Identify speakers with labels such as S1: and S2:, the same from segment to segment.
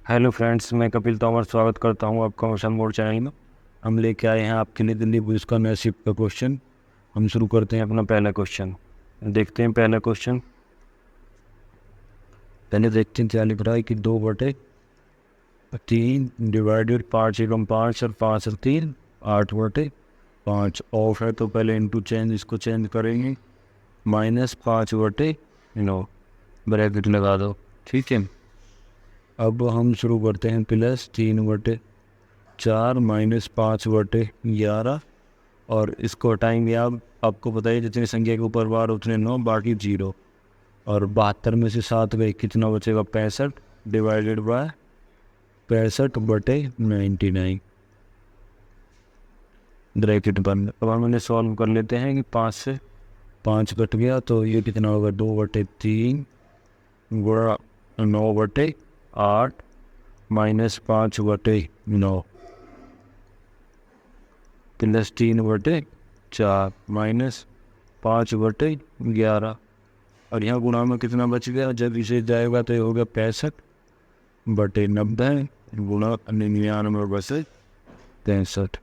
S1: Hello friends, मैं कपिल तोमर स्वागत करता हूं आपका मिशन मोड चैनल में। हम लेके आए हैं आपके लिए दिल्ली पुलिस का नया शिफ्ट का क्वेश्चन। हम शुरू करते हैं अपना पहला क्वेश्चन। देखते हैं पहला क्वेश्चन। पहले देखते हैं क्या लिख रहा है कि 2/3 डिवाइडेड 5 और 5 और 3 8/5 ऑफ है, तो पहले इंटू चेंज, इसको चेंज करेंगे। -5/9 ब्रैकेट लगा दो। ठीक है, अब हम शुरू करते हैं। +3/4 -5/11 और इसको हटाएंगे आप। आपको पता है जितनी संख्या के ऊपर बार उतने 9, बाकी 0। और 72 में से 7 गए, कितना बचेगा? 65 डिवाइडेड बाय 65/99 ब्रैकेट बंद। अब हम इन्हें सॉल्व कर लेते हैं कि 5 से 5 कट गया, तो ये कितना होगा? 2/3 गुणा 9/8 -5/9 +3/4 -5/11। और यहाँ गुणा में कितना बच गया? जब इसे जाएगा तो ये हो गया 65/90 गुणा 99/63।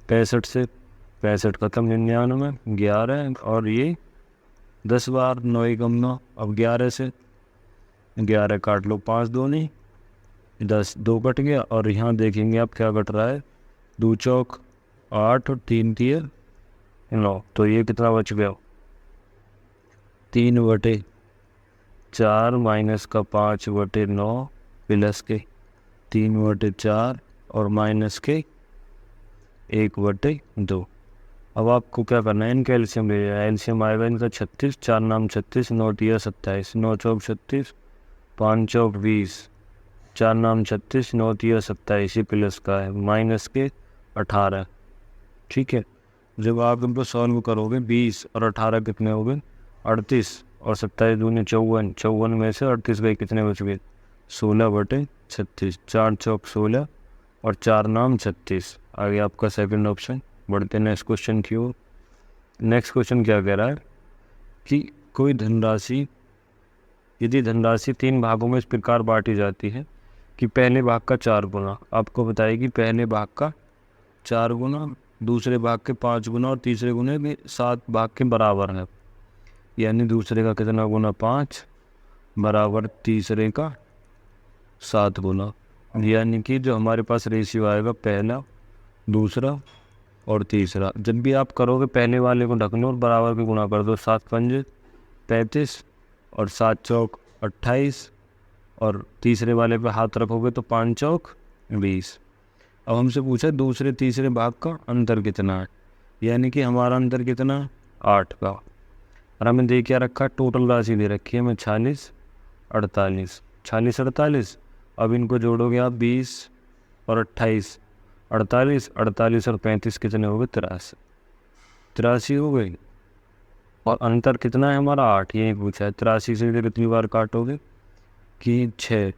S1: 65 से 65 खत्म, 99 11 और ये 10 बार 9 एकम 9। अब 11 से 11 काट लो, 5 दूनी 10, 2 कट गया। और यहाँ देखेंगे आप क्या कट रहा है। 2 चौक 8 और 3 तिये 9, तो ये कितना बच गया? 3/4 माइनस का 5/9 प्लस के 3/4 और माइनस के 1/2। अब आपको क्या करना है? इनका एलसीएम ले जाए। एलसीएम आएगा इनका 36, 4 नाम 36, 9 तिया 27, 9 चौक 36, 5 चौक 20, 4 नाम 36, 9 तिया 27, ये प्लस का है माइनस के 18। ठीक है, जब आप इनको सॉल्व करोगे 20 और 18 कितने हो गए? 38 और 27 दूनी 54। 54 में से 38 गए, कितने बच गए? 16/36। 4 चौक 16 और 4 नाम 36 आ गया आपका सेकंड ऑप्शन। बढ़ते नेक्स्ट क्वेश्चन की ओर। नेक्स्ट क्वेश्चन क्या कह रहा है कि कोई धनराशि, यदि धनराशि 3 भागों में इस प्रकार बांटी जाती है कि पहले भाग का 4 गुना, आपको बताइए कि पहले भाग का 4 गुना, दूसरे भाग के 5 गुना और तीसरे गुने में 7 भाग के बराबर है। यानी दूसरे का कितना गुना? 5 बराबर तीसरे का 7 गुना। यानी कि जो हमारे पास रेशियो आएगा, पहला, दूसरा और तीसरा। जब भी आप करोगे पहले वाले को ढक लो और बराबर के गुणा कर दो। 7 पंजे 35 और 7 चौक 28 और तीसरे वाले पे हाथ रखोगे तो 5 चौक 20। अब हमसे पूछा दूसरे तीसरे भाग का अंतर कितना है, यानी कि हमारा अंतर कितना? 8 का। और हमें दे क्या रखा? टोटल राशि दे रखी है हमें 46 48 46 48। अब इनको जोड़ोगे आप 20 और 28, 48 48 और 35 कितने हो गए? 83 83 हो गई। और अंतर कितना है हमारा? 8, यही पूछा है। 83 से कितनी बार काटोगे कि 6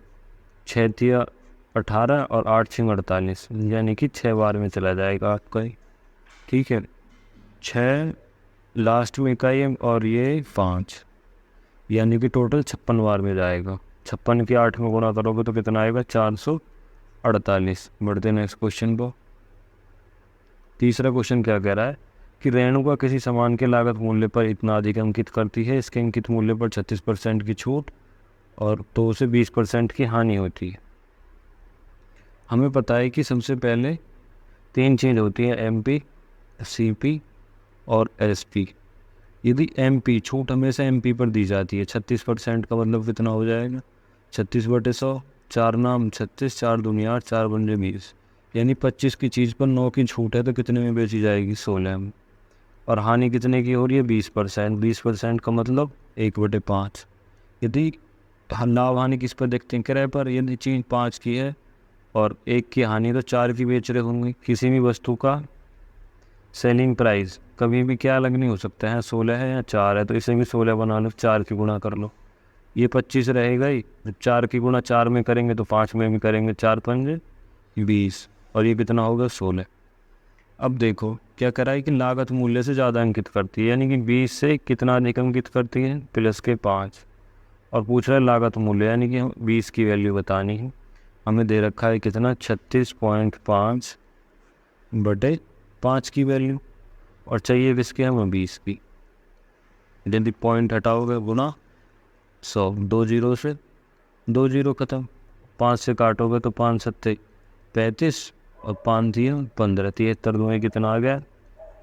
S1: तिया 18 और 8 6 48, यानी कि 6 बार में चला जाएगा आपका ही। ठीक है, 6 लास्ट में का ये और ये 5, यानी कि टोटल 56 बार में जाएगा। 56 के 8 में गुणा करोगे तो कितना आएगा? 448। बढ़ते नेक्स्ट क्वेश्चन को। तीसरा क्वेश्चन क्या कह रहा है कि रेणुका किसी सामान के लागत मूल्य पर इतना अधिक अंकित करती है, इसके अंकित मूल्य पर 36% की छूट और तो उसे 20% की हानि होती है। हमें पता है कि सबसे पहले 3 चीज़ होती हैं, MP, CP और SP। यदि MP छूट हमेशा MP पर दी जाती है, 36% का मतलब कितना हो जाएगा? 36/100, 4 नाम 36, 4 दूनी 8, 4 पंजे 20, यानी 25 की चीज़ पर 9 की छूट है तो कितने में बेची जाएगी? 16 में। और हानि कितने की हो रही है? 20%। 20% का मतलब 1/5। यदि लाभ हानि किस पर देखते हैं? किराए पर। यदि चीज़ 5 की है और 1 की हानि, तो 4 की बेच रहे होंगे। किसी भी वस्तु का सेलिंग प्राइस कभी भी क्या अलग नहीं हो सकता है, 16 है या 4 है, तो इसे भी 16 बना लो, 4 की गुणा कर लो। ये 25 रहेगा ही, 4 की गुणा 4 में करेंगे तो 5 में भी करेंगे, 4 पंजे 20 और ये कितना होगा? 16। अब देखो क्या करा है कि लागत मूल्य से ज़्यादा अंकित करती है, यानी कि 20 से कितना अधिक अंकित करती है? +5। और पूछ रहा है लागत मूल्य, यानी कि हम 20 की वैल्यू बतानी है। हमें दे रखा है कितना 36.5/5 की वैल्यू, और चाहिए किसके हमें 20 की। यदि पॉइंट हटाओगे गुना 100, 2 जीरो से 2 जीरो खत्म, 5 से काटोगे तो 5 सत्ते 35 और 5 दिए 15, 73 दूँगे कितना आ गया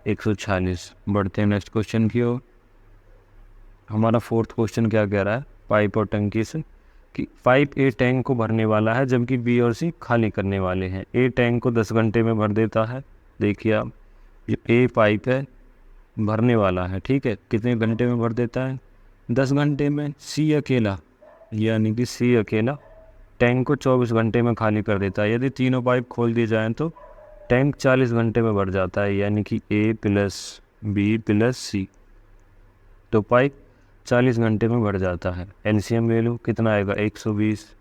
S1: 146। बढ़ते हैं नेक्स्ट क्वेश्चन की ओर। हमारा फोर्थ क्वेश्चन क्या कह रहा है पाइप और टंकी से, कि पाइप ए टैंक को भरने वाला है जबकि बी और सी खाली करने वाले हैं। ए टैंक को 10 घंटे में भर देता है। देखिए आप, जो ए पाइप है भरने वाला है, ठीक है, कितने घंटे में भर देता है 10 घंटे में। सी अकेला, यानी कि सी अकेला टैंक को 24 घंटे में खाली कर देता है। यदि तीनों पाइप खोल दिए जाएँ तो टैंक 40 घंटे में भर जाता है, यानी कि ए प्लस बी प्लस सी, तो पाइप 40 घंटे में भर जाता है। एलसीएम ले लो, कितना आएगा 120,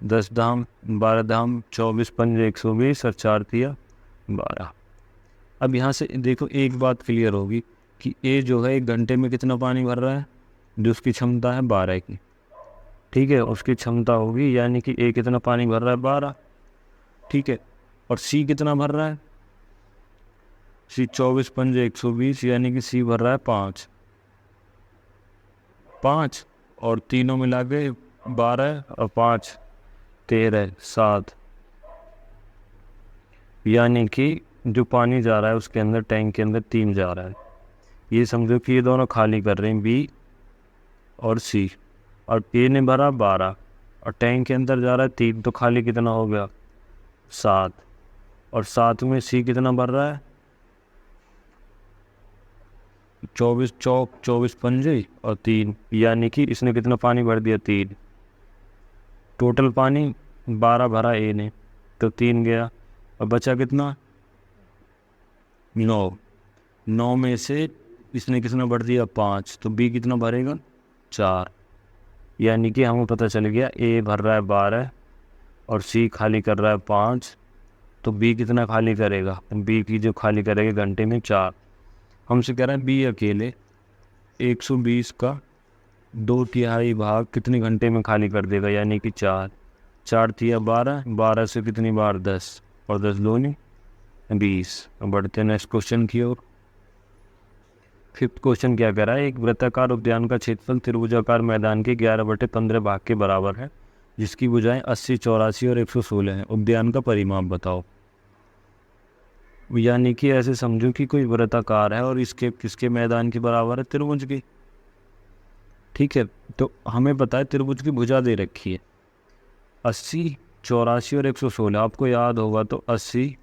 S1: 10 धाम 12 धाम 24 पंजे 120 और 4 दिया 12। अब यहाँ से देखो एक बात क्लियर होगी कि ए जो है 1 घंटे में कितना पानी भर रहा है, जो उसकी क्षमता है 12 की, ठीक है, उसकी क्षमता होगी, यानी कि ए कितना पानी भर रहा है 12, ठीक है। और सी कितना भर रहा है, सी 24 पंजे 120, यानी कि सी भर रहा है 5, और तीनों मिला के 12 और 5 13 7, यानी कि जो पानी जा रहा है उसके अंदर टैंक के अंदर 3 जा रहा है। ये समझो कि ये दोनों खाली कर रहे हैं बी और सी, और ए ने भरा 12 और टैंक के अंदर जा रहा है 3, तो खाली कितना हो गया 7, और 7 में सी कितना भर रहा है 24 चौक 24 पंजे और 3, यानी कि इसने कितना पानी भर दिया 3। टोटल पानी 12 भरा ए ने, तो 3 गया, और बचा कितना 9 में से इसने कितना भर दिया 5, तो बी कितना भरेगा 4, यानी कि हमें पता चल गया ए भर रहा है 12 और सी खाली कर रहा है 5, तो बी कितना खाली करेगा, बी की जो खाली करेगा घंटे में 4। हमसे कह रहा है बी अकेले 120 का 2/3 भाग कितने घंटे में खाली कर देगा, यानी कि 4 तिया 12, 12 से कितनी बार 10, और 10 दूनी 20। बढ़ते हैं नेक्स्ट क्वेश्चन की ओर। फिफ्थ क्वेश्चन क्या कह रहा है, एक वृत्ताकार उद्यान का क्षेत्रफल त्रिभुजाकार मैदान के 11/15 भाग के बराबर है, जिसकी भुजाएं 80, 84 और 116 हैं। उद्यान का परिमाप बताओ। यानी कि ऐसे समझो कि कोई वृत्ताकार है और इसके किसके मैदान के बराबर है, त्रिभुज की, ठीक है। तो हमें पता है त्रिभुज की भुजा दे रखी है 80, 84 और 116। आपको याद होगा तो 80,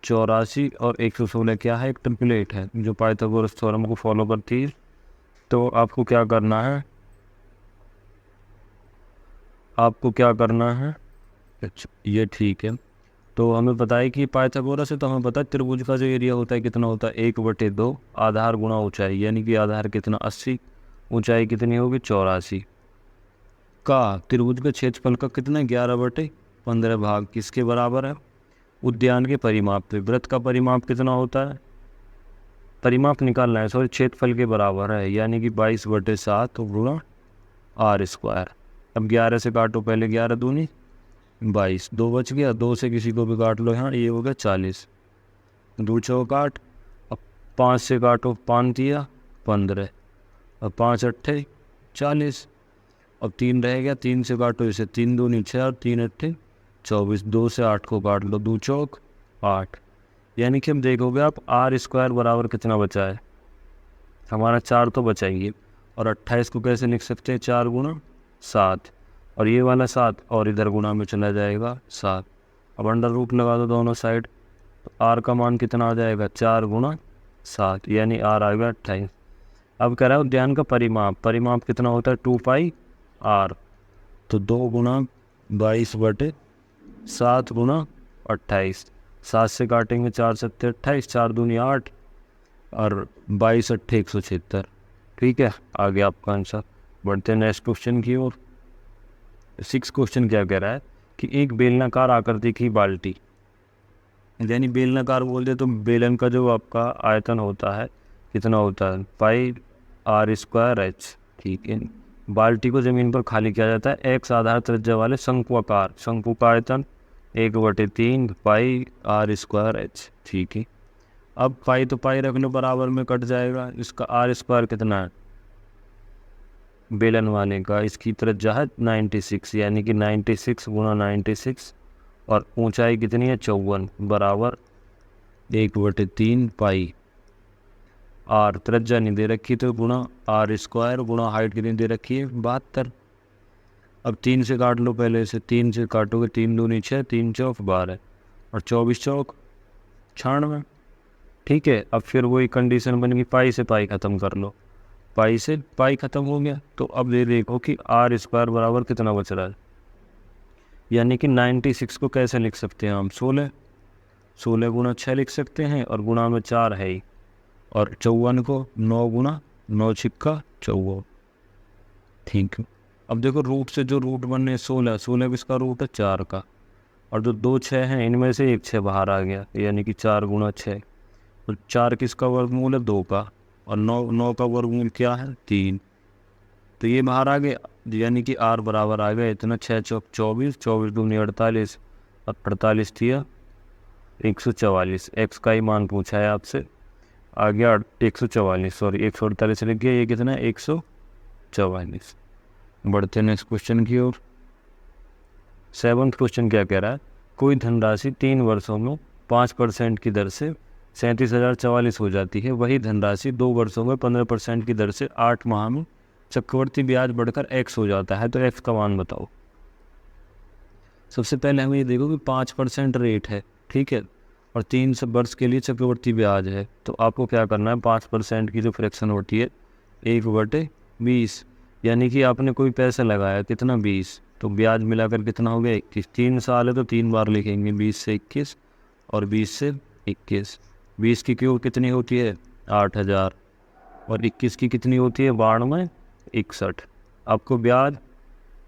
S1: 84 और 116 क्या है, एक ट्रिपलेट है जो पाइथागोरस थ्योरम को फॉलो करती है। तो आपको क्या करना है, अच्छा ये ठीक है। तो हमें पता है कि पाइथागोरस से, तो हमें पता है त्रिभुज का जो एरिया होता है कितना होता है 1/2 आधार गुणा ऊंचाई, यानी कि आधार कितना 80, ऊंचाई कितनी होगी 84 का त्रिभुज का क्षेत्रफल का कितना 11/15 भाग किसके बराबर है, उद्यान के परिमाप पे। वृत्त का परिमाप कितना होता है, परिमाप निकालना है, सॉरी क्षेत्रफल के बराबर है, यानी कि 22/7 गुणा r²। अब 11 से काटो पहले, 11 दूनी 22, 2 बच गया, 2 से किसी को भी काट लो यहाँ, ये हो गया 40, 2 चौक 8, अब 5 से काटो 5 दिया 15, और 5 अट्ठे 40, अब 3 रह गया, 3 से काटो इसे, 3 दूनी 6 और 3 अट्ठे 24, 2 से 8 को काट लो, 2 चौक 8, यानी कि हम देखोगे आप r² बराबर कितना बचा है हमारा 4 तो बचाएंगे, और 28 को कैसे लिख सकते हैं 4 गुणा 7, और ये वाला 7 और इधर गुणा में चला जाएगा 7। अब अंडर रूट लगा दो दोनों साइड, तो r का मान कितना आ जाएगा 4 गुणा 7, यानी r आएगा 28। अब कह रहा है उद्यान का परिमाप कितना होता है 2πr, तो 2 गुणा 22/7 गुणा 28, 7 से काटेंगे 4 सत्ते 28, 4 दूनी 8 और 22 अट्ठे 176, ठीक है, आ गया आपका आंसर। बढ़ते हैं नेक्स्ट क्वेश्चन की ओर। 6 क्वेश्चन क्या कह रहा है कि एक बेलनाकार आकृति की बाल्टी, यानी बेलनाकार बोल दे तो बेलन का जो आपका आयतन होता है कितना होता है 5r²h, ठीक है। बाल्टी को ज़मीन पर खाली किया जाता है एक्स आधार त्रिज्या वाले शंक्वाकार शंकु का आयतन 1/3 पाई आर स्क्वायर एच। ठीक है, अब पाई तो पाई रख लो, बराबर में कट जाएगा। इसका आर स्क्वायर कितना है बेलन वाले का, इसकी त्रिज्या है 96, यानी कि 96 गुणा 96 और ऊंचाई कितनी है 54 बराबर 1/3 पाई आर। त्रिज्या नहीं दे रखी तो गुणा आर स्क्वायर गुणा हाइट कितनी दे रखी है 72। अब 3 से काट लो, पहले से 3 से काटोगे 3 दूनी 6, 3 चौक 12 और 24 चौक 96। ठीक है, अब फिर वही कंडीशन बन गई, पाई से पाई ख़त्म कर लो, पाई से पाई ख़त्म हो गया। तो अब ये देखो कि आर स्क्वायर बराबर कितना बच रहा है, यानी कि 96 को कैसे लिख सकते हैं हम 16 गुणा 6 लिख सकते हैं और गुणा में 4 है ही, और 54 को 9 गुणा 9 छिक्का 54। ठीक है, अब देखो रूट से जो रूट बनने 16 किसका रूट है 4 का, और जो 2 6 हैं इनमें से एक 6 बाहर आ गया, यानी कि 4 गुणा 6। तो 4 किसका वर्गमूल है 2 का, और 9 का वर्गमूल क्या है 3। तो ये बाहर आ गया, यानी कि आर बराबर आ गया इतना 6 चौक 24, 24 दूनी 48 और 48 दिया 144। एक्स का ही मान पूछा है आपसे, आ गया 144, सॉरी 148 लिख गया, ये कितना है 144। बढ़ते हैं नेक्स्ट क्वेश्चन की ओर। 7वां क्वेश्चन क्या कह रहा है, कोई धनराशि 3 वर्षों में 5% की दर से 37,044 हो जाती है, वही धनराशि 2 वर्षों में 15% की दर से 8 माह में चक्रवर्ती ब्याज बढ़कर x हो जाता है, तो x का मान बताओ। सबसे पहले हमें ये देखो कि 5% रेट है, ठीक है, और 3 वर्ष के लिए चक्रवर्ती ब्याज है। तो आपको क्या करना है, 5% की जो फ्रैक्शन होती है 1/20, यानी कि आपने कोई पैसा लगाया कितना 20, तो ब्याज मिलाकर कितना हो गया 21। 3 साल है तो 3 बार लिखेंगे, 20 से 21 और 20 से 21। 20 की क्यों कितनी होती है 8,000 और 21 की कितनी होती है 92 61। आपको ब्याज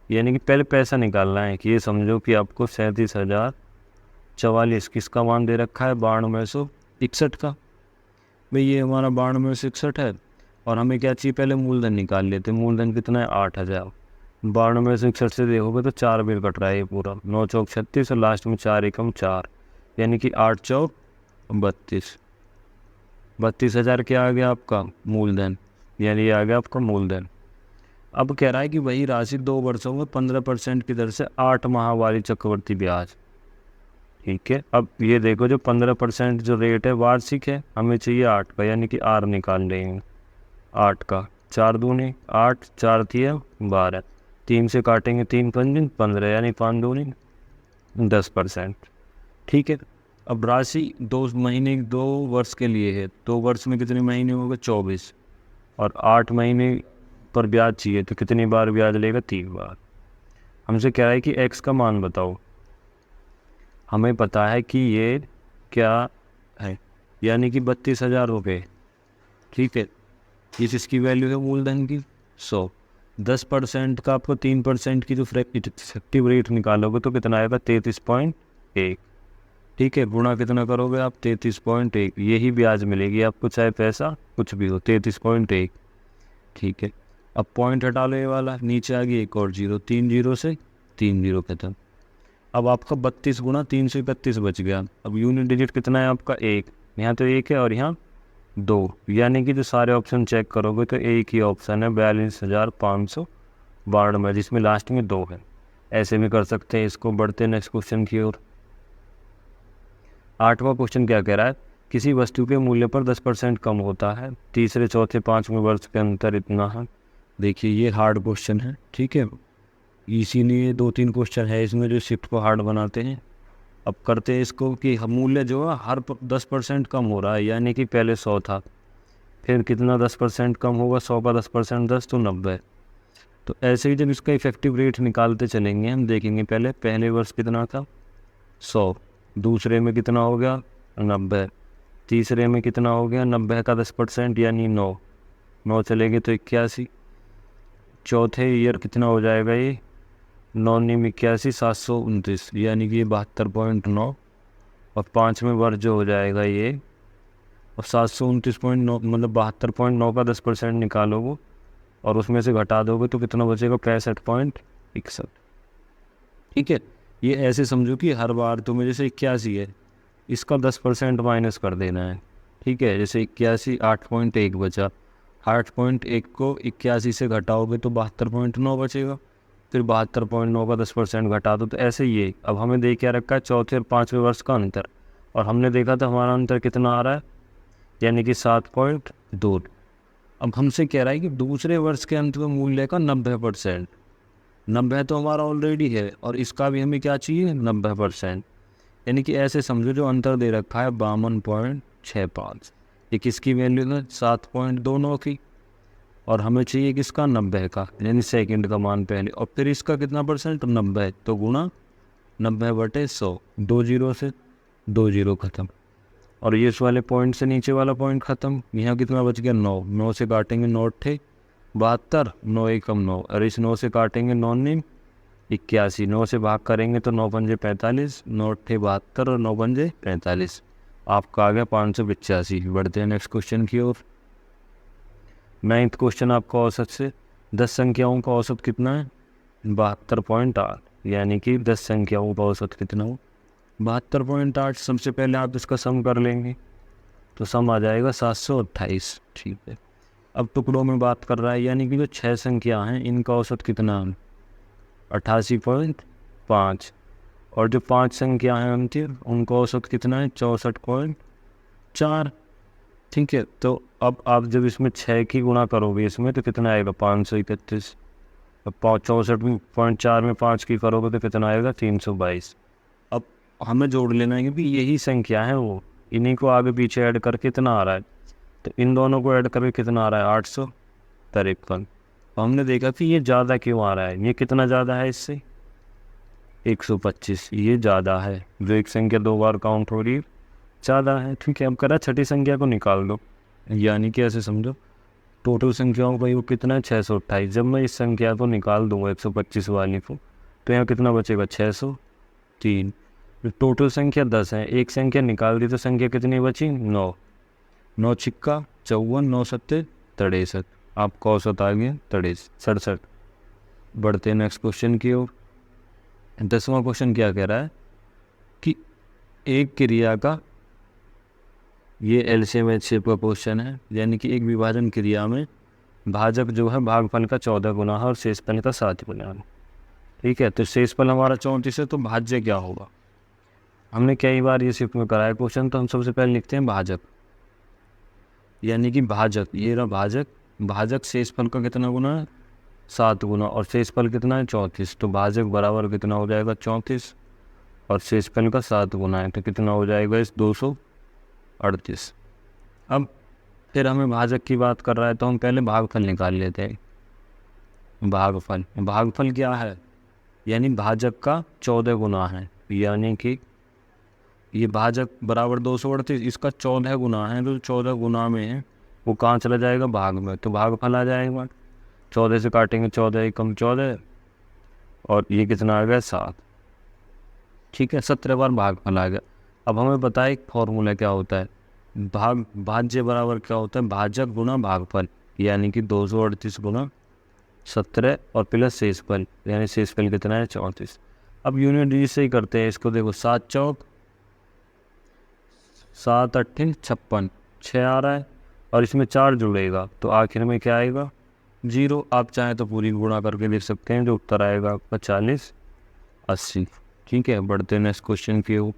S1: यानी कि पहले पैसा निकालना है, कि ये समझो कि आपको 37,044 किसका मान दे रखा है 9261 का। भाई ये हमारा 9261 है, और हमें क्या चाहिए पहले मूलधन निकाल लेते। मूलधन कितना है 8,000। 9261 से देखोगे तो 4 बिल कट रहा है ये पूरा, 9 चौक 36 और लास्ट में 4 एकम 4, यानी कि 8 चौक 32। 32,000 क्या आ गया आपका मूलधन, यानी ये आ गया आपका मूलधन। अब कह रहा है कि वही राशि 2 वर्षों में 15% की दर से 8 माह वाली चक्रवर्ती ब्याज। ठीक है, अब ये देखो जो 15% जो रेट है वार्षिक है, हमें चाहिए 8 का, यानी कि आर निकाल लेंगे 8 का। 4 दूनी 8, 4 थिया 12, 3 से काटेंगे 3 पंज 15, यानी 5 दूनी 10%। ठीक है, अब राशि 2 महीने 2 वर्ष के लिए है, 2 वर्ष में कितने महीने हो गए 24, और 8 महीने पर ब्याज चाहिए, तो कितनी बार ब्याज लेगा 3 बार। हमसे कह रहा है कि x का मान बताओ। हमें पता है कि ये क्या है, यानी कि 32,000 रुपये। ठीक है, इसकी वैल्यू है मूलधन की 100। 10% का आपको 3% की जो इफेक्टिव रेट निकालोगे तो कितना आएगा 33.1। ठीक है, गुणा कितना करोगे आप 33.1, यही ब्याज मिलेगी आपको चाहे पैसा कुछ भी हो 33.1। ठीक है, अब पॉइंट हटा लो ये वाला, नीचे आ गई एक और जीरो, 3 जीरो से 3 जीरो खत्म। अब आपका 32 गुणा 331 बच गया। अब यूनिट डिजिट कितना है आपका 1, यहाँ तो 1 है और यहाँ 2, यानी कि जो सारे ऑप्शन चेक करोगे तो एक ही ऑप्शन है 42,592, जिसमें लास्ट में 2 है। ऐसे भी कर सकते हैं इसको। बढ़ते नेक्स्ट क्वेश्चन की ओर। 8वां क्वेश्चन क्या कह रहा है, किसी वस्तु के मूल्य पर 10% कम होता है, तीसरे चौथे 5वें वर्ष के अंतर इतना है। देखिए ये हार्ड क्वेश्चन है, ठीक है, इसीलिए 2-3 क्वेश्चन है इसमें जो शिफ्ट को हार्ड बनाते हैं। अब करते हैं इसको कि मूल्य जो है हर 10% कम हो रहा है, यानी कि पहले 100 था, फिर कितना 10% कम होगा, 100 का 10% 10 तो 90। तो ऐसे ही जब इसका इफेक्टिव रेट निकालते चलेंगे हम देखेंगे पहले वर्ष कितना था 100, दूसरे में कितना हो गया 90, तीसरे में कितना हो गया 90 का 10% यानी 9 चलेंगे तो 81, चौथे ईयर कितना हो जाएगा ये 9×81 729, यानी कि 72.9, और 5वें वर्ष जो हो जाएगा ये और 729.9 मतलब 72.9 का 10% निकालो वो और उसमें से घटा दोगे तो कितना बचेगा 65.61। ठीक है, ये ऐसे समझो कि हर बार तुम्हें जैसे 81 है, इसका 10% माइनस कर देना है। ठीक है, जैसे 81 8.1 बचा, 8.1 को 81 से घटाओगे तो 72.9 बचेगा, फिर 72.9 का 10% घटा दो। तो ऐसे ही अब हमें दे क्या रखा है, चौथे और पाँचवें वर्ष का अंतर, और हमने देखा था हमारा अंतर कितना आ रहा है, यानी कि 7.2। अब हमसे कह रहा है कि दूसरे वर्ष के अंत में मूल्य का 90%। 90 तो हमारा ऑलरेडी है, और इसका भी हमें क्या चाहिए, 90%। यानी कि ऐसे समझो जो अंतर दे रखा है 52.65, ये किसकी वैल्यू है, 7.29 की, और हमें चाहिए किसका, 90 का, यानी सेकंड का मान पहले, और फिर इसका कितना परसेंट, 90, तो गुणा 90/100, 2 जीरो से 2 जीरो खत्म, और ये इस वाले पॉइंट से नीचे वाला पॉइंट खत्म। यहाँ कितना बच गया, 9, 9 से काटेंगे 9 थे 72, 9 एकम 9, और इस 9 से काटेंगे 9 9 81, 9 से भाग करेंगे तो 9 पंजे 45, 9 थे 72 और 9 पंजे 45, आपका आ गया 585। बढ़ते हैं नेक्स्ट क्वेश्चन की ओर। 9th क्वेश्चन आपका औसत से 10 संख्याओं का औसत कितना है, 72.8, यानी कि 10 संख्याओं का औसत कितना हो, 72.8। सबसे पहले आप इसका सम कर लेंगे तो सम आ जाएगा 728। ठीक है, अब टुकड़ों में बात कर रहा है, यानी कि जो 6 संख्या हैं इनका औसत कितना है, 88.5, और जो 5 संख्या हैं उनका औसत कितना है, 64.4। ठीक है, तो अब आप जब इसमें 6 की गुणा करोगे इसमें तो कितना आएगा, 531। अब 64.4 में 5 की करोगे तो कितना आएगा, 322। अब हमें जोड़ लेना है क्योंकि यही संख्या है, वो इन्हीं को आगे पीछे ऐड करके कितना आ रहा है, तो इन दोनों को ऐड करके कितना आ रहा है, 853। हमने देखा कि ये ज़्यादा क्यों आ रहा है, ये कितना ज़्यादा है इससे, 125, ये ज़्यादा है, जो एक संख्या 2 बार काउंट हो रही है ज़्यादा है। ठीक है, अब करा छठी संख्या को निकाल दो, यानी कि ऐसे समझो टोटल संख्याओं का योग कितना है, 628। जब मैं इस संख्या को निकाल दूंगा 125 वाली को, तो यहाँ कितना बचेगा, 603। टोटल संख्या 10 है, एक संख्या निकाल दी तो संख्या कितनी बची, 9, 9 छिक्का 54, 9 सत्ते 63, आपका औसत आ गया 67। बढ़ते हैं नेक्स्ट क्वेश्चन की ओर। 10वां क्वेश्चन क्या कह रहा है कि एक क्रिया का, ये एलसीएम एचसीएफ का क्वेश्चन है, यानी कि एक विभाजन क्रिया में भाजक जो है भागफल का 14 गुना है और शेषफल का 7 गुना है। ठीक है, तो शेषफल हमारा 34 है, तो भाज्य क्या होगा। हमने कई बार ये शिफ्ट में कराया क्वेश्चन, तो हम सबसे पहले लिखते हैं भाजक, यानी कि भाजक, ये रहा भाजक, भाजक शेषफल का कितना गुना है, 7 गुना, और शेषफल कितना है, 34, तो भाजक बराबर कितना हो जाएगा, 34, और शेषफल का 7 गुना है, तो कितना हो जाएगा इस 238। अब फिर हमें भाजक की बात कर रहा है तो हम पहले भागफल निकाल लेते हैं। भागफल क्या है, यानी भाजक का 14 गुना है, यानी कि ये भाजक बराबर 238, इसका 14 गुना है, तो 14 गुना में है वो कहाँ चला जाएगा, भाग में, तो भागफल आ जाएगा। 14 से काटेंगे 14 एकम 14, और ये कितना आ गया, 7। ठीक है, 17 बार भागफल आ गया। अब हमें पता है फॉर्मूला क्या होता है, भाज्य बराबर क्या होता है, भाजक गुना भागफल, यानी कि 238 गुना 17 और प्लस शेषफल, यानी शेषफल कितना है, 34। अब यूनिट डिजिट से ही करते हैं इसको, देखो 7 चौक 7 अट्ठे 56, 6 आ रहा है, और इसमें 4 जुड़ेगा तो आखिर में क्या आएगा, 0। आप चाहें तो पूरी गुणा करके लिख सकते हैं, जो उत्तर आएगा आपका 40 80। ठीक है, बढ़ते हैं नेक्स्ट क्वेश्चन की ओर।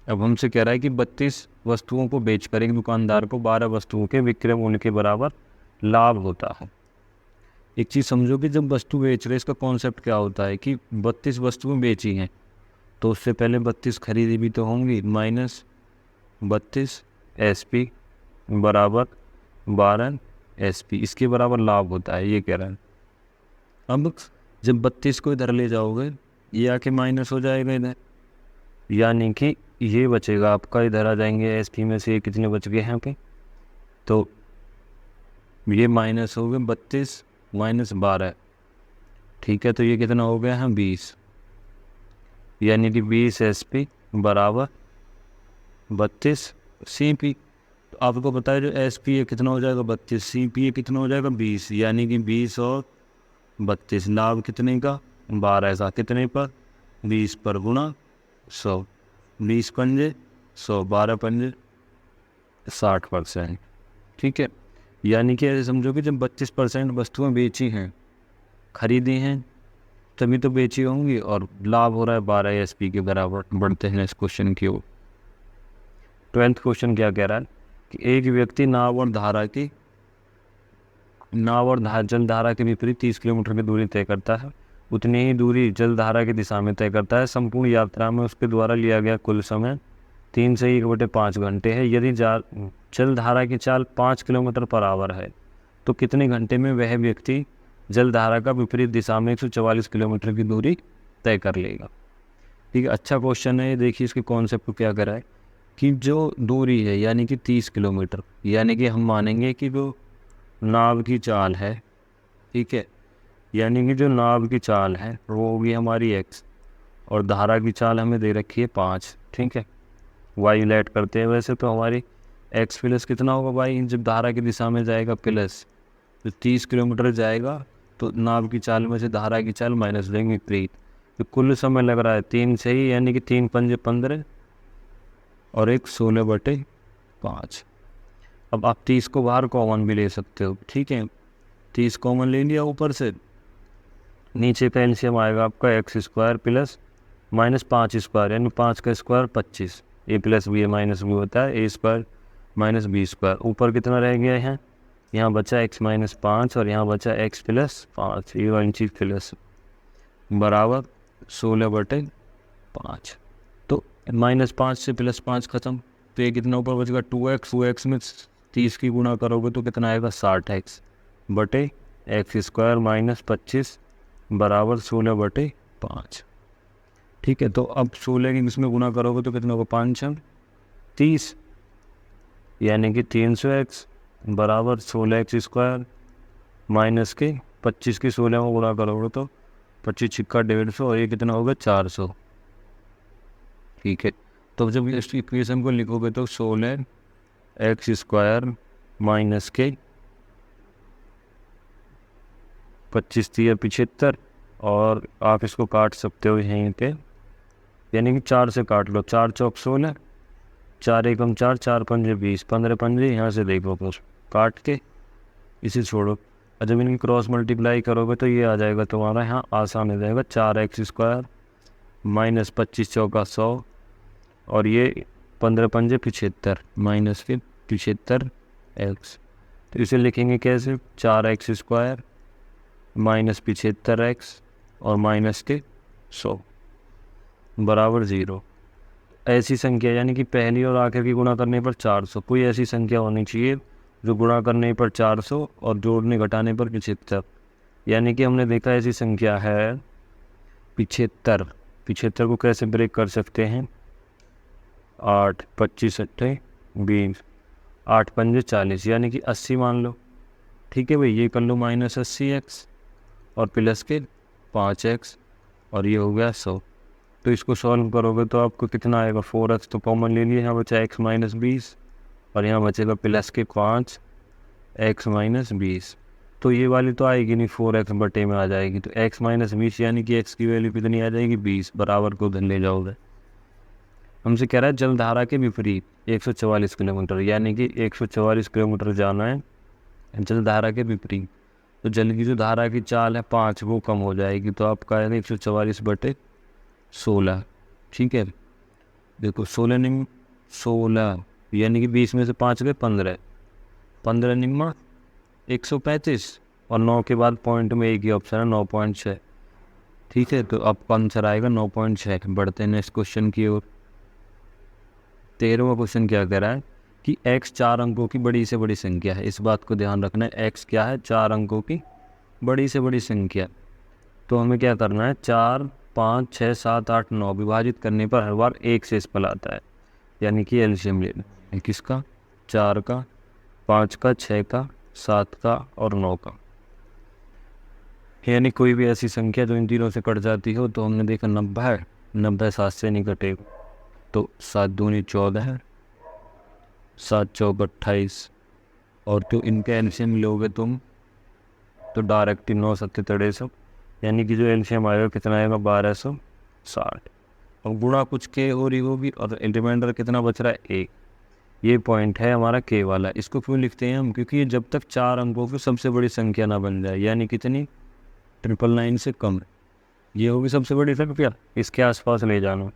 S1: अब हमसे कह रहा है कि 32 वस्तुओं को बेचकर एक दुकानदार को 12 वस्तुओं के विक्रय मूल्य के बराबर लाभ होता है। एक चीज़ समझो कि जब वस्तु बेच रहे, इसका कॉन्सेप्ट क्या होता है कि 32 वस्तुएं बेची हैं तो उससे पहले 32 खरीदी भी तो होंगी, माइनस 32 SP बराबर 12 SP, इसके बराबर लाभ होता है, ये कह रहा है। अब जब 32 को इधर ले जाओगे ये आके माइनस हो जाएगा इधर, यानी कि ये बचेगा आपका, इधर आ जाएंगे SP में से ये कितने बच गए हैं यहाँ पे, तो ये माइनस हो गए 32 माइनस 12। ठीक है, तो ये कितना हो गया है, 20, यानी कि 20 SP बराबर 32 CP। तो आपको पता है जो एस पी ए कितना हो जाएगा 32, सी पी ए कितना हो जाएगा 20, यानी कि 20 और 32, लाभ कितने का 12 का, कितने पर 20 पर गुणा 100, 20 पंजे 100, 12 पंजे 60%। ठीक है, यानी कि ऐसे समझो कि जब 25% वस्तुएं बेची हैं, खरीदी हैं, तभी तो बेची होंगी, और लाभ हो रहा है 12 एस पी के बराबर। बढ़ते हैं इस क्वेश्चन की ओर। 12th क्वेश्चन क्या कह रहा है कि एक व्यक्ति नाव और जलधारा के विपरीत 30 किलोमीटर की दूरी तय करता है, उतनी ही दूरी जलधारा की दिशा में तय करता है। संपूर्ण यात्रा में उसके द्वारा लिया गया कुल समय 3 से 1/5 घंटे है। यदि जलधारा की चाल 5 किलोमीटर पर आवर है तो कितने घंटे में वह व्यक्ति जलधारा का विपरीत दिशा में 144 किलोमीटर की दूरी तय कर लेगा। ठीक है, अच्छा क्वेश्चन है। देखिए इसके कॉन्सेप्ट को क्या करा है कि जो दूरी है यानी कि 30 किलोमीटर, यानी कि हम मानेंगे कि जो नाव की चाल है, ठीक है, यानी कि जो नाव की चाल है वो होगी हमारी x, और धारा की चाल हमें दे रखी है 5। ठीक है, y लेट करते हैं। वैसे तो हमारी x प्लस कितना होगा y, जब धारा की दिशा में जाएगा प्लस, तो 30 किलोमीटर जाएगा तो नाव की चाल में से धारा की चाल माइनस देंगे विपरीत, तो कुल समय लग रहा है 3 से ही, यानी कि 3 पंजे 15 और 1 16/5। अब आप 30 को बाहर कॉमन भी ले सकते हो। ठीक है, 30 कॉमन ले लिया, ऊपर से नीचे का एलसीएम आएगा आपका x² प्लस -5² यानी 5 का square 25, a plus B minus B होता है a² माइनस b²। ऊपर कितना रह गया है, यहाँ बचा x - 5 और यहाँ बचा x + 5, ये वाली चीज़ प्लस बराबर 16/5। तो -5 से +5 खत्म, तो ये कितना ऊपर बचेगा 2x, 2x में 30 की गुणा करोगे तो कितना आएगा 60x बटे x² - 25 बराबर 16/5। ठीक है, तो अब 16 की इसमें गुणा करोगे तो कितना होगा 5 30, यानी कि 300x बराबर 16x² माइनस के 25 की 16 में गुणा करोगे तो 25 छिक्का 150, और ये कितना होगा 400। ठीक है, तो जब इस इक्वेशन को लिखोगे तो 16x² माइनस के 25 3 75, और आप इसको काट सकते हो यहीं पे, यानी कि 4 से काट लो, 4 चौक 16, 4 एकम 4, 4 पंजे 20, 15 पंजे यहाँ से देखो, फिर काट के इसे छोड़ो, और जब इनकी क्रॉस मल्टीप्लाई करोगे तो ये आ जाएगा तुम्हारा, यहाँ आसान हो जाएगा 4x² माइनस 25 चौका 100, और ये 15 पंजे 75 माइनस के 75x। तो इसे लिखेंगे कैसे, 4x² माइनस 75x और माइनस के 100 बराबर 0। ऐसी संख्या यानी कि पहली और आखिर की गुणा करने पर 400, कोई ऐसी संख्या होनी चाहिए जो गुणा करने पर 400 और जोड़ने घटाने पर 75, यानी कि हमने देखा ऐसी संख्या है 75। 75 को कैसे ब्रेक कर सकते हैं, 8 25 8 20, 8 पंजे 40, यानी कि 80 मान लो। ठीक है भाई, ये कर लो -80x और प्लस के 5x, और ये हो गया 100। तो इसको सॉल्व करोगे तो आपको कितना आएगा, 4x तो कॉमन ले लिए, यहाँ बचा x - 20 और यहाँ बचेगा प्लस के 5 x - 20। तो ये वाली तो आएगी नहीं, 4x बटे में आ जाएगी, तो x - 20 यानी कि x की वैल्यू कितनी आ जाएगी 20, बराबर को उधर ले जाओगे। हमसे कह रहा है जलधारा के विपरीत 144 किलोमीटर, यानी कि 144 किलोमीटर जाना है जलधारा के विपरीत। तो जल की जो धारा की चाल है 5 वो कम हो जाएगी, तो आपका आएगा 144/16। ठीक है, देखो 16 निम्न 16, यानी कि 20 में से 5 गए 15, 15 निम्न 135, और 9 के बाद पॉइंट में एक ही ऑप्शन है 9.6। ठीक है, तो आपका आंसर आएगा 9.6। बढ़ते हैं नेक्स्ट क्वेश्चन की ओर। 13वां क्वेश्चन क्या कह रहा है कि x 4 अंकों की बड़ी से बड़ी संख्या है। इस बात को ध्यान रखना है, x क्या है, 4 अंकों की बड़ी से बड़ी संख्या। तो हमें क्या करना है, 4 5 6 7 8 9 विभाजित करने पर हर बार 1 से स्पल आता है, यानी कि एलसीएम लेना है किसका, 4 का, 5 का, 6 का, 7 का और 9 का। यानी कोई भी ऐसी संख्या जो इन तीनों से कट जाती हो, तो हमने देखा 90 है, 90 7 से नहीं कटेगा, तो 7 दूनी 14 है, 7 चौक 28, और तो इनके एलसीएम लोगे तुम तो डायरेक्ट 9 सत्ते 63, यानी कि जो एलसीएम आएगा कितना आएगा 1260, और गुणा कुछ के हो रही होगी और रिमाइंडर कितना बच रहा है 1। ये पॉइंट है हमारा के वाला। इसको क्यों लिखते हैं हम? क्योंकि ये जब तक 4 अंकों की सबसे बड़ी संख्या ना बन जाए, यानी कितनी 999 से कम है, ये होगी सबसे बड़ी संख्या, इसके आसपास ले जाना।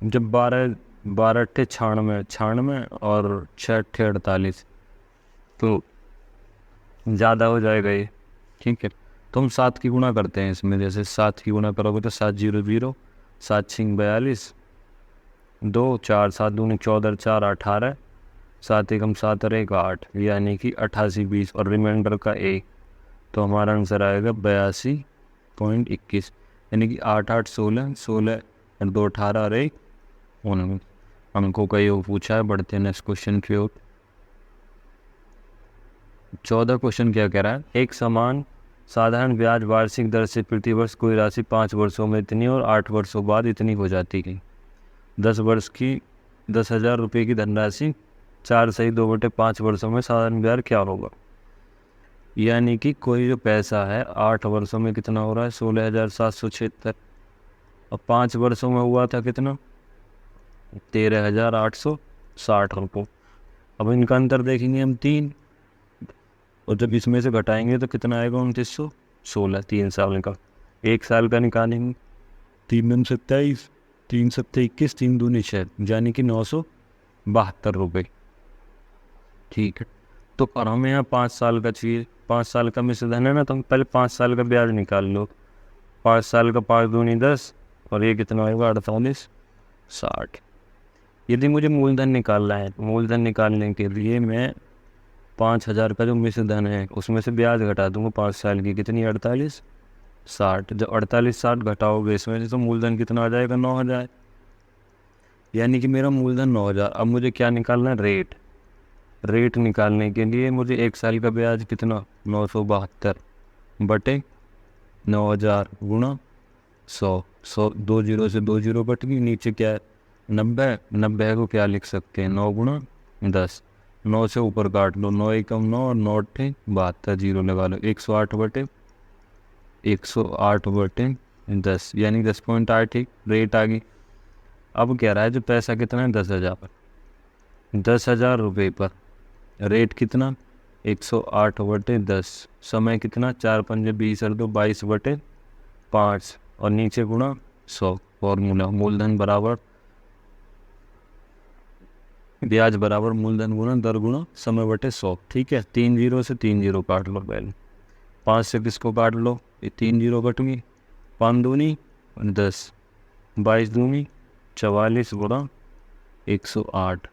S1: जब 12 अट्ठे 96 और 6 अट्ठे 48, तो ज़्यादा हो जाएगा ये, ठीक है। तो हम 7 की गुणा करते हैं इसमें, जैसे 7 की गुणा करोगे तो 7 0 0, 7 6 42, 2 4 7 दूनी 14 4 18, 7 1 7 और 1 8, यानी कि 88 20 और रिमाइंडर का 1, तो हमारा आंसर आएगा 82.21, यानी कि 8 8 16 16 और 2 18 और 1 19। हमको का योग पूछा है। बढ़ते हैं नेक्स्ट क्वेश्चन की ओर। 14 क्वेश्चन क्या कह रहा है? एक समान साधारण ब्याज वार्षिक दर से प्रतिवर्ष कोई राशि 5 वर्षों में इतनी और 8 वर्षों बाद इतनी हो जाती है। 10 वर्ष की 10,000 रुपये की धनराशि 4/2/5 वर्षों में साधारण ब्याज क्या होगा? यानी कि कोई जो पैसा है 8 वर्षों में कितना हो रहा है 16,776, और 5 वर्षों में हुआ था कितना 13,860 रुपये। अब इनका अंतर देखेंगे हम 3, और जब इसमें से घटाएंगे तो कितना आएगा 2916, 3 साल का। 1 साल का निकालेंगे 3 दूनी 27, 3 सत्ते 21, 3 दूनी 6, यानी कि 972 रुपये, ठीक है। तो और हमें यहाँ 5 साल का चाहिए, 5 साल का मिश्र धन है ना, तो हम पहले 5 साल का ब्याज निकाल लो। 5 साल का 5 दूनी 10, और ये कितना होगा 4860। यदि मुझे मूलधन निकालना है, मूलधन निकालने के लिए मैं 5,000 का जो मिश्र धन है उसमें से ब्याज घटा दूंगा 5 साल की, कितनी 4860। जब 4860 घटाओगे इसमें से तो मूलधन कितना आ जाएगा 9,000, यानी कि मेरा मूलधन 9,000। अब मुझे क्या निकालना है? रेट। रेट निकालने के लिए मुझे 1 साल का ब्याज कितना 972 बटे 9,000 गुणा 100, 100 2 जीरो से 2 जीरो कट गई, नीचे क्या है 90, 90 को क्या लिख सकते हैं 9 गुणा 10, 9 से ऊपर काट लो, 9 एकम 9 और 9 अट्ठे 72, जीरो लगा लो, 108 बटे 10, यानी 10.8 रेट आ गई। अब कह रहा है जो पैसा कितना है 10,000 पर, 10,000 रुपये पर रेट कितना 108 बटे 10, समय कितना 4 5 20 और 2 22 बटे 5, और नीचे गुणा 100। फॉर्मूला मूलधन बराबर ब्याज बराबर मूलधन गुणा दर गुणा समय बटे 100, ठीक है। 3 जीरो से 3 जीरो काट लो पहले, 5 से किसको काट लो, ये 3 जीरो कट गई, 5 दूनी 10, 22 दूनी 44 गुणा 108,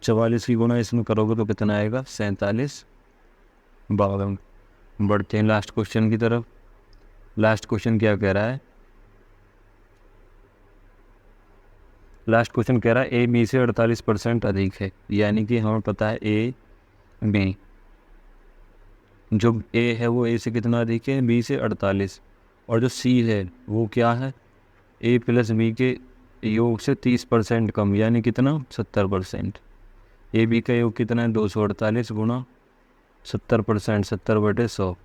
S1: 44 की गुणा इसमें करोगे तो कितना आएगा 4752। बढ़ते हैं लास्ट क्वेश्चन की तरफ। लास्ट क्वेश्चन क्या कह रहा है? लास्ट क्वेश्चन कह रहा है ए बी से 48% अधिक है, यानी कि हमें पता है ए बी, जो ए है वो ए से कितना अधिक है बी से 48, और जो सी है वो क्या है ए प्लस बी के योग से 30% कम, यानी कितना 70%। ए बी का योग कितना है 248 गुणा 70%, 70 बटे 100,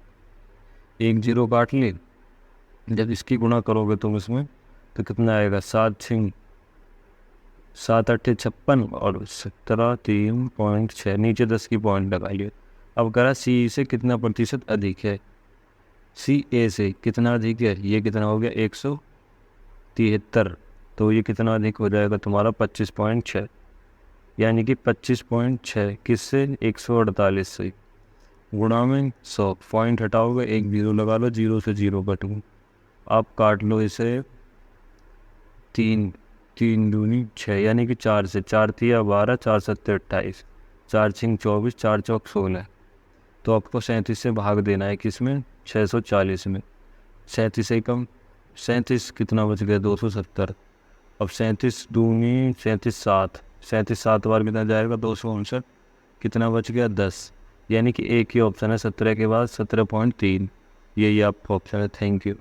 S1: 1 जीरो काट ले। जब इसकी गुणा करोगे तुम इसमें तो कितना आएगा 7 6 7 8 56 और 17 3.6, नीचे 10 की पॉइंट लगाइए। अब कह रहा सी से कितना प्रतिशत अधिक है, सी ए से कितना अधिक है, ये कितना हो गया 173, तो ये कितना अधिक हो जाएगा तुम्हारा 25.6, यानी कि 25.6 किससे 148 से, गुणा में 100, पॉइंट हटाओगे 1 जीरो लगा लो, 0 से 0 कट गई। आप काट लो इसे 3 3 दूनी 6, यानी कि 4 से 4 तिया 12, 4 सत्ते 28, 4 6 24, 4 चौक 16, तो आपको 37 से भाग देना है किसमें 640 में। 37 से कम 37 कितना बच गया 270, अब 37 दूनी 37 7, 37 7 बार कितना जाएगा 259, कितना बच गया 10, यानी कि एक ही ऑप्शन है 17 के बाद 17.3, यही आपका ऑप्शन है। Thank you.